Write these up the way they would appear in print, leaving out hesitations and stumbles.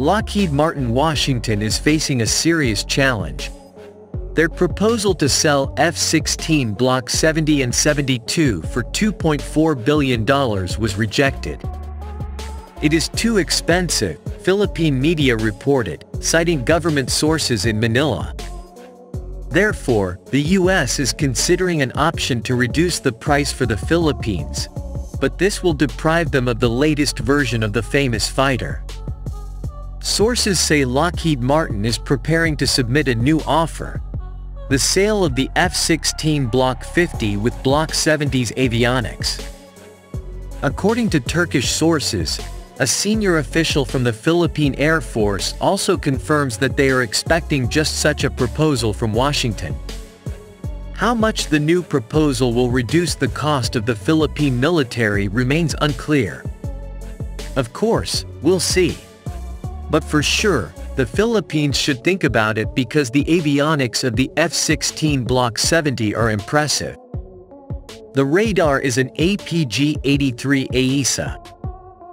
Lockheed Martin Washington is facing a serious challenge. Their proposal to sell F-16 Block 70 and 72 for $2.4 billion was rejected. It is too expensive, Philippine media reported, citing government sources in Manila. Therefore, the U.S. is considering an option to reduce the price for the Philippines, but this will deprive them of the latest version of the famous fighter. Sources say Lockheed Martin is preparing to submit a new offer: the sale of the F-16 Block 50 with Block 70's avionics. According to Turkish sources, a senior official from the Philippine Air Force also confirms that they are expecting just such a proposal from Washington. How much the new proposal will reduce the cost of the Philippine military remains unclear. Of course, we'll see. But for sure, the Philippines should think about it because the avionics of the F-16 Block 70 are impressive. The radar is an APG-83 AESA,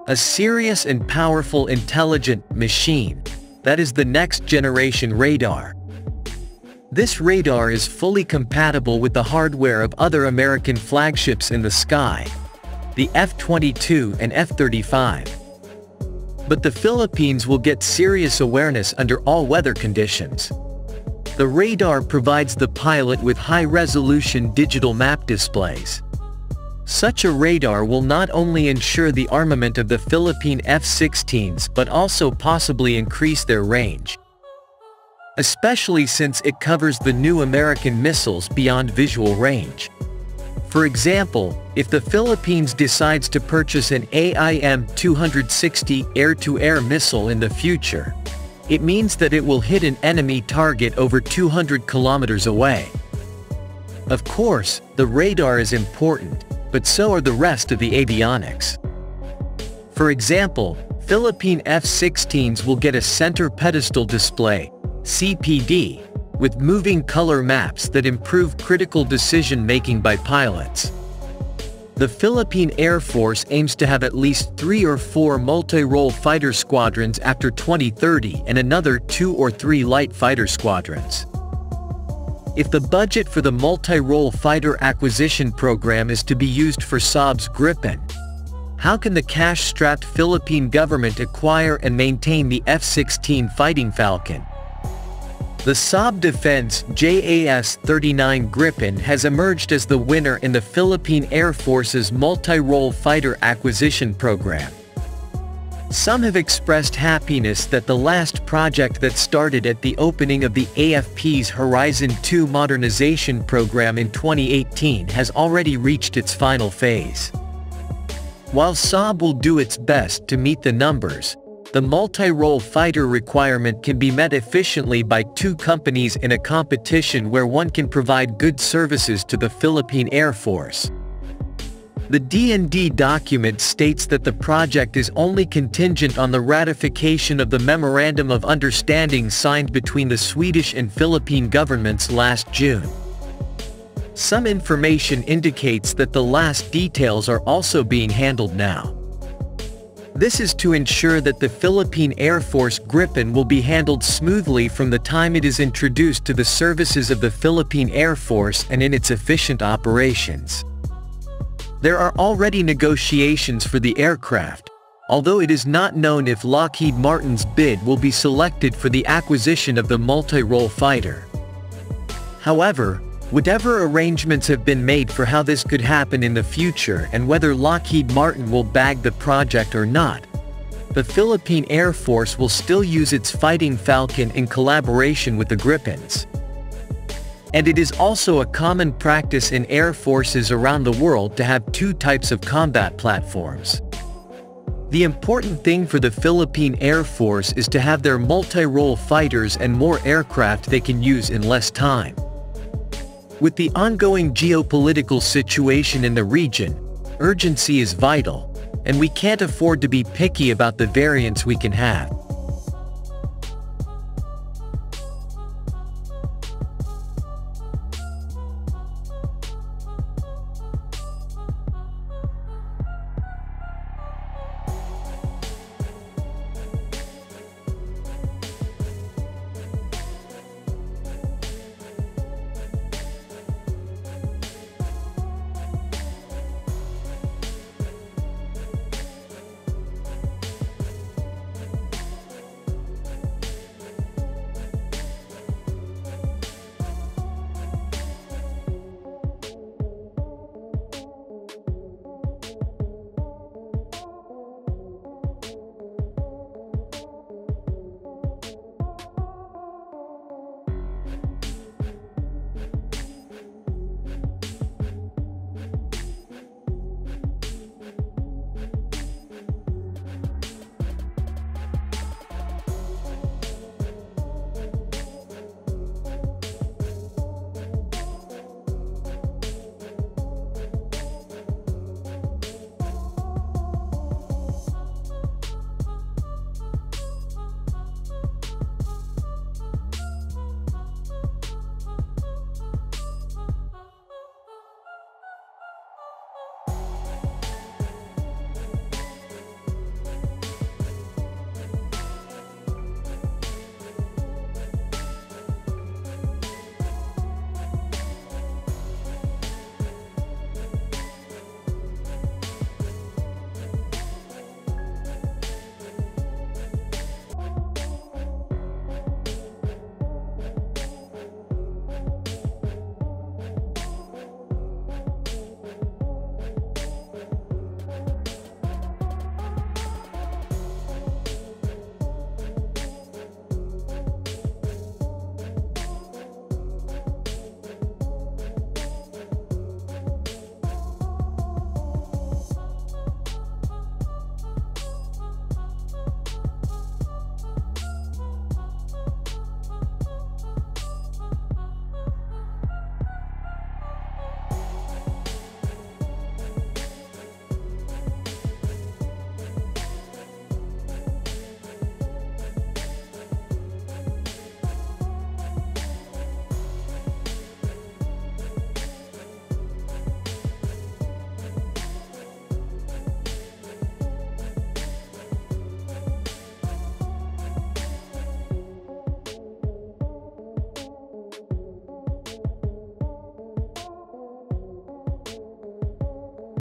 a serious and powerful intelligent machine that is the next generation radar. This radar is fully compatible with the hardware of other American flagships in the sky, the F-22 and F-35. But the Philippines will get serious awareness under all weather conditions. The radar provides the pilot with high-resolution digital map displays. Such a radar will not only ensure the armament of the Philippine F-16s but also possibly increase their range, especially since it covers the new American missiles beyond visual range. For example, if the Philippines decides to purchase an AIM-260 air-to-air missile in the future, it means that it will hit an enemy target over 200 kilometers away. Of course, the radar is important, but so are the rest of the avionics. For example, Philippine F-16s will get a center pedestal display, CPD, with moving color maps that improve critical decision-making by pilots. The Philippine Air Force aims to have at least 3 or 4 multi-role fighter squadrons after 2030 and another 2 or 3 light fighter squadrons. If the budget for the multi-role fighter acquisition program is to be used for Saab's Gripen, how can the cash-strapped Philippine government acquire and maintain the F-16 Fighting Falcon? The Saab Defense JAS-39 Gripen has emerged as the winner in the Philippine Air Force's multi-role fighter acquisition program. Some have expressed happiness that the last project that started at the opening of the AFP's Horizon 2 modernization program in 2018 has already reached its final phase. While Saab will do its best to meet the numbers, the multi-role fighter requirement can be met efficiently by 2 companies in a competition where one can provide good services to the Philippine Air Force. The D&D document states that the project is only contingent on the ratification of the Memorandum of Understanding signed between the Swedish and Philippine governments last June. Some information indicates that the last details are also being handled now. This is to ensure that the Philippine Air Force Gripen will be handled smoothly from the time it is introduced to the services of the Philippine Air Force and in its efficient operations. There are already negotiations for the aircraft, although it is not known if Lockheed Martin's bid will be selected for the acquisition of the multi-role fighter. However, whatever arrangements have been made for how this could happen in the future and whether Lockheed Martin will bag the project or not, the Philippine Air Force will still use its Fighting Falcon in collaboration with the Gripens. And it is also a common practice in air forces around the world to have 2 types of combat platforms. The important thing for the Philippine Air Force is to have their multi-role fighters and more aircraft they can use in less time. With the ongoing geopolitical situation in the region, urgency is vital, and we can't afford to be picky about the variants we can have.